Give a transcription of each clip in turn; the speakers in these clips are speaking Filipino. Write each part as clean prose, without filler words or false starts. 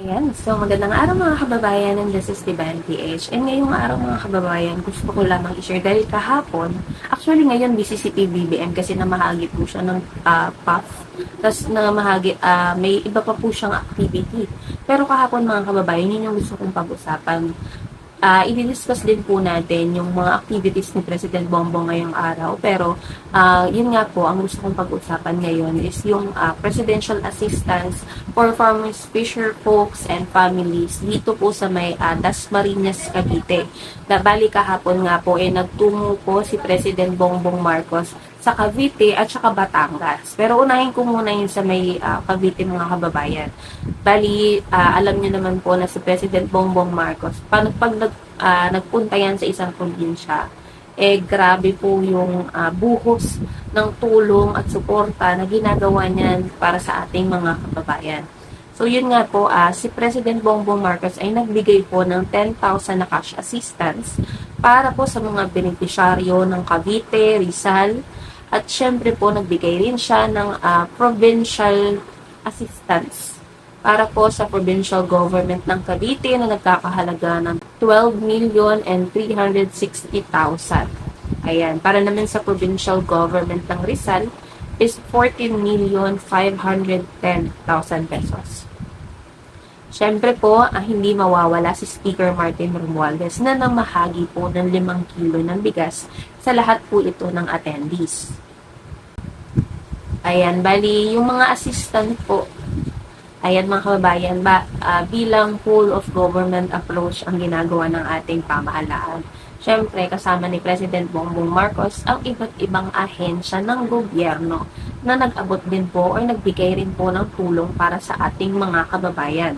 Ayan, so magandang araw mga kababayan, and this is Divan PH. And ngayong araw mga kababayan, gusto ko lamang i-share dahil kahapon, actually ngayon BCCP BBM kasi namahagi po siya ng PAF, tapos namahagi, may iba pa po siyang activity. Pero kahapon mga kababayan, yun yung gusto kong pag-usapan. I-discuss din po natin yung mga activities ni President Bongbong ngayong araw. Pero, yun nga po, ang gusto kong pag-usapan ngayon is yung presidential assistance for farmers, fisher folks, and families dito po sa may Dasmariñas, Cavite. Bali kahapon nga po, nagtungo po si President Bongbong Marcos sa Cavite at saka Batangas. Pero unahin ko muna yun sa may Cavite mga kababayan. Bali, alam niyo naman po na si President Bongbong Marcos, pag nagpunta yan sa isang probinsya, grabe po yung buhos ng tulong at suporta na ginagawa niyan para sa ating mga kababayan. So yun nga po, si President Bongbong Marcos ay nagbigay po ng 10,000 na cash assistance para po sa mga benepisyaryo ng Cavite, Rizal, at syempre po nagbigay rin siya ng provincial assistance para po sa provincial government ng Cavite na nagkakahalaga ng 12,360,000. Ayan, para naman sa provincial government ng Rizal is 14,510,000 pesos. Siyempre po, hindi mawawala si Speaker Martin Romualdez na namahagi po ng 5 kilo ng bigas sa lahat po ito ng attendees. Ayan, bali, yung mga assistant po, ayan mga kababayan, bilang whole of government approach ang ginagawa ng ating pamahalaan. Siyempre, kasama ni President Bongbong Marcos ang iba't ibang ahensya ng gobyerno na nag-abot din po o nagbigay rin po ng tulong para sa ating mga kababayan.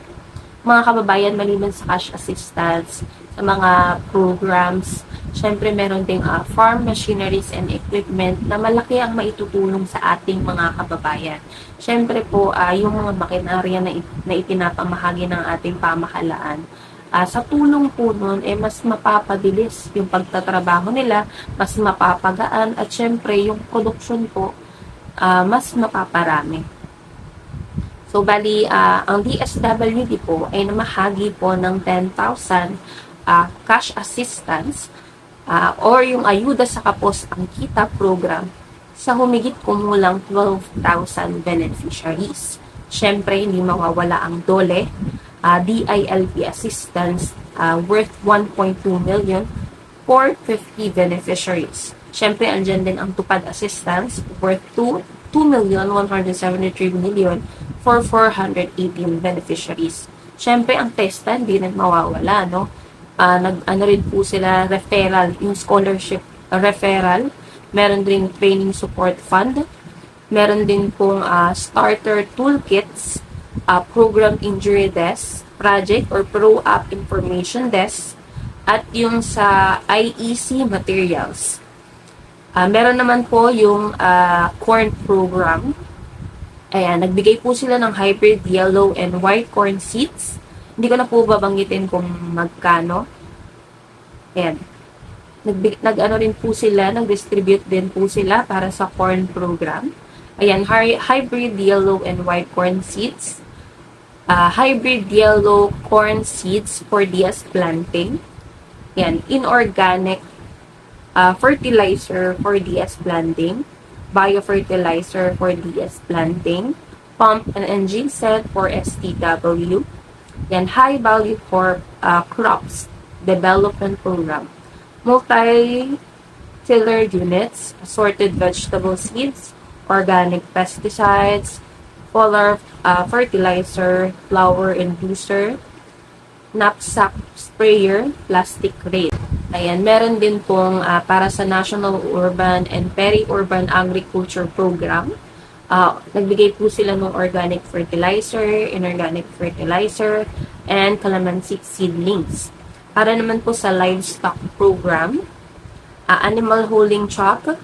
Mga kababayan, maliban sa cash assistance, sa mga programs, syempre meron ding farm machineries and equipment na malaki ang maitutulong sa ating mga kababayan. Syempre po, yung mga makinarya na ipinapamahagi ng ating pamahalaan, sa tulong po nun, mas mapapabilis yung pagtatrabaho nila, mas mapapagaan, at syempre yung produksyon po, mas mapaparami. So, bali, ang DSWD po ay namahagi po ng 10,000 cash assistance or yung ayuda sa kapos ang kita program sa humigit kumulang 12,000 beneficiaries. Siyempre, hindi mawawala ang DOLE, DILP assistance worth 1.2 million for 50 beneficiaries. Siyempre, andyan din ang tupad assistance worth 2,173,000,000 for 418 beneficiaries. Siyempre, ang TESTA hindi rin mawawala, no? Ano rin po sila, referral, yung scholarship referral, meron din training support fund, meron din pong starter toolkits, program injury desk, project or pro-app information desk, at yung sa IEC materials. Meron naman po yung corn program. Ayan, nagbigay po sila ng hybrid yellow and white corn seeds. Hindi ko na po babanggitin kung magkano. Ayan. Nag-ano rin po sila, nag-distribute din po sila para sa corn program. Ayan, hybrid yellow and white corn seeds. Hybrid yellow corn seeds for DS planting. Ayan, inorganic fertilizer for DS planting. Biofertilizer for DS planting, pump and engine set for STW, and high value for crops development program, multi-tiller units, assorted vegetable seeds, organic pesticides, foliar fertilizer, flower inducer, knapsack sprayer, plastic crate. Ayan, meron din pong para sa National Urban and Peri-Urban Agriculture Program. Nagbigay po sila ng organic fertilizer, inorganic fertilizer, and calamansi seedlings. Para naman po sa livestock program, animal holding truck,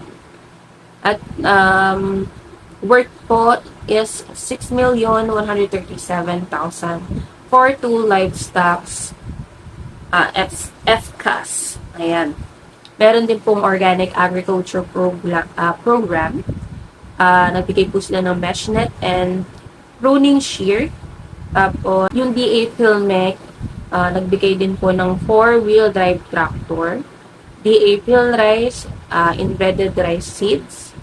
at worth po is 6,137,000 for 2 livestocks FCAS. Ayan. Meron din pong organic agriculture program. Nagbigay po sila ng mesh net and pruning shear Tapos, yung DA Filmec, nagbigay din po ng 4-wheel drive tractor. DA Philrice, inbreaded rice seeds.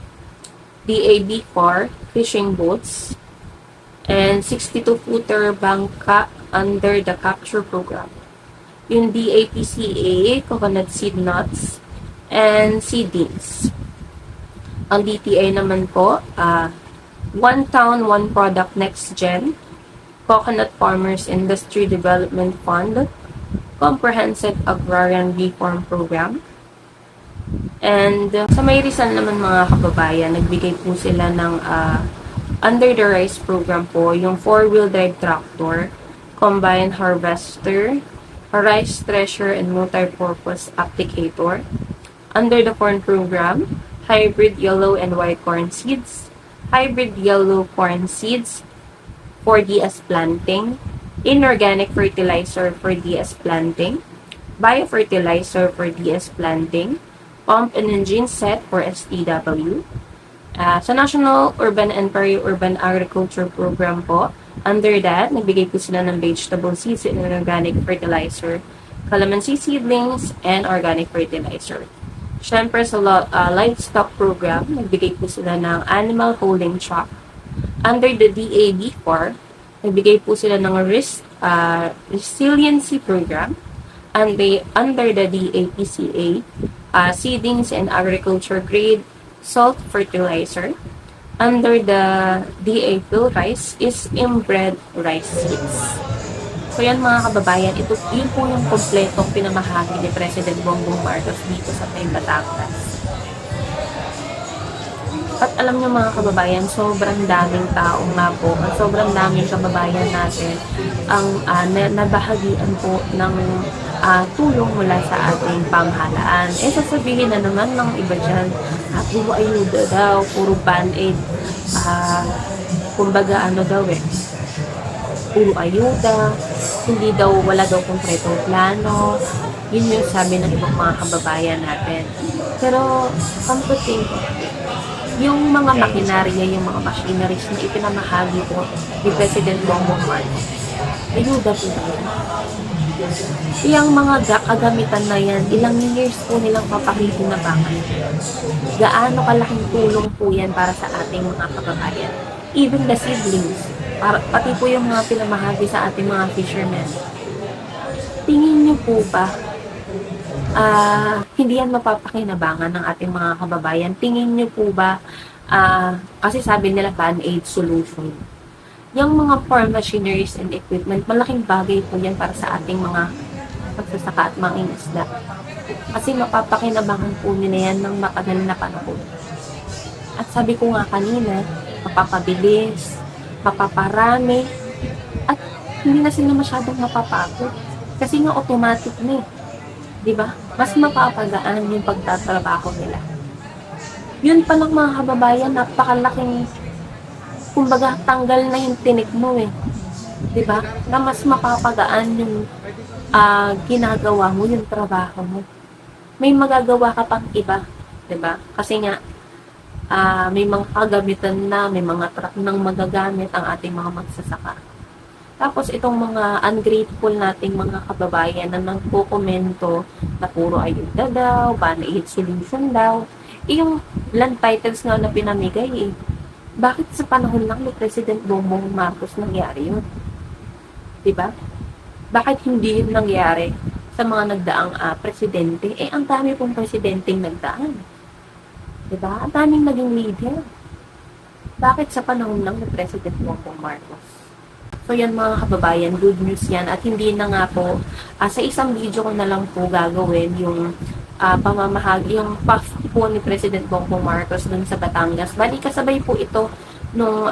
DA B4, fishing boats. And 62-footer bangka under the capture program. Yung DAPCA, coconut seed nuts, and seedlings. Ang DTA naman po, One Town, One Product Next Gen, Coconut Farmers Industry Development Fund, Comprehensive Agrarian Reform Program. And sa May Rizal naman mga kababayan, nagbigay po sila ng under the rice program po, yung 4-wheel drive tractor, combined harvester, a rice thresher and multi-purpose applicator. Under the corn program, hybrid yellow and white corn seeds, hybrid yellow corn seeds for DS planting, inorganic fertilizer for DS planting, biofertilizer for DS planting, pump and engine set for STW. Sa National Urban and Peri-Urban Agriculture Program po, under that, nagbigay po sila ng vegetable seeds and organic fertilizer, calamansi seedlings, and organic fertilizer. Siyempre sa livestock program, nagbigay po sila ng animal holding truck. Under the DAB4, nagbigay po sila ng resiliency program. Under the DAPCA, seedings and agriculture grade salt fertilizer. Under the DA Philrice is inbred rice seeds. So yan mga kababayan, yun po yung kompletong pinamahagi ni President Bongbong Marcos dito sa May Batangas. At alam nyo mga kababayan, sobrang daming taong nga po, at sobrang daming kababayan natin ang nabahagian po ng tulong mula sa ating pamahalaan. Sasabihin na naman ng iba dyan, puro ayuda daw, puro band-aid, kumbaga puro ayuda, hindi daw, wala daw konkretong plano. Yun yung sabi ng ibang mga kababayan natin. Pero, come to think of it, yung mga makinarya, yung mga machineries na ipinamahagi po ni President Bongbong Marcos, ayuda po ba yan? Yung mga kagamitan na yan, ilang years po nilang papakikinabangan. Gaano kalaking tulong po yan para sa ating mga kababayan. Even the seedlings, pati po yung mga pinamahagi sa ating mga fishermen. Tingin niyo po ba, hindi yan mapapakinabangan ng ating mga kababayan? Tingin niyo po ba, kasi sabi nila band-aid solution. Yung mga farm machineries and equipment, malaking bagay po yan para sa ating mga magsasaka at mga isda. Kasi mapapakinabangan po nila yan ng matagal na panahon. At sabi ko nga kanina, mapapabilis, mapaparami, at hindi na sila masyadong mapapagod. Kasi nga automatic na eh. Diba? Mas mapapagaan yung pagtatrabaho nila. Yun pa lang mga kababayan, napakalaking, kumbaga tanggal na yung tinik mo eh. Diba? Na mas mapapagaan yung ginagawa mo, yung trabaho mo. May magagawa ka pang iba. Diba? Kasi nga, may mga kagamitan na, may mga truck nang magagamit ang ating mga magsasaka. Tapos itong mga ungrateful nating mga kababayan na nagpo-komento na puro ayuda daw, band-aid solution daw. Yung land titles nga na pinamigay eh. Bakit sa panahon lang ni President Bongbong Marcos nangyari yun? Diba? Bakit hindi yun nangyari sa mga nagdaang presidente? Ang dami pong presidenteng nagdaan. Diba? Ang daming naging leader. Bakit sa panahon lang ni President Bongbong Marcos? So yan mga kababayan, good news yan. At hindi na nga po, sa isang video ko na lang po gagawin yung pamamahagi, yung PAF po ni President Bongbong Marcos dun sa Batangas. Bali kasabay po ito nung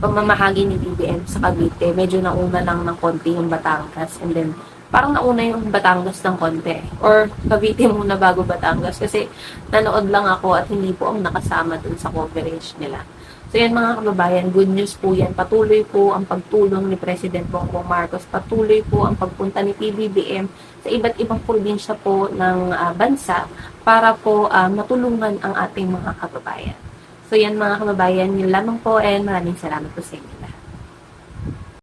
pamamahagi ni BBM sa Cavite. Medyo nauna lang ng konti yung Batangas. And then, parang nauna yung Batangas ng konti. Or Cavite muna bago Batangas. Kasi nanood lang ako at hindi po ang nakasama dun sa coverage nila. So yan mga kababayan, good news po yan. Patuloy po ang pagtulong ni President Bongbong Marcos. Patuloy po ang pagpunta ni PBBM sa iba't ibang probinsya po ng bansa para po matulungan ang ating mga kababayan. So yan mga kababayan, yun lamang po and maraming salamat po sa inyo.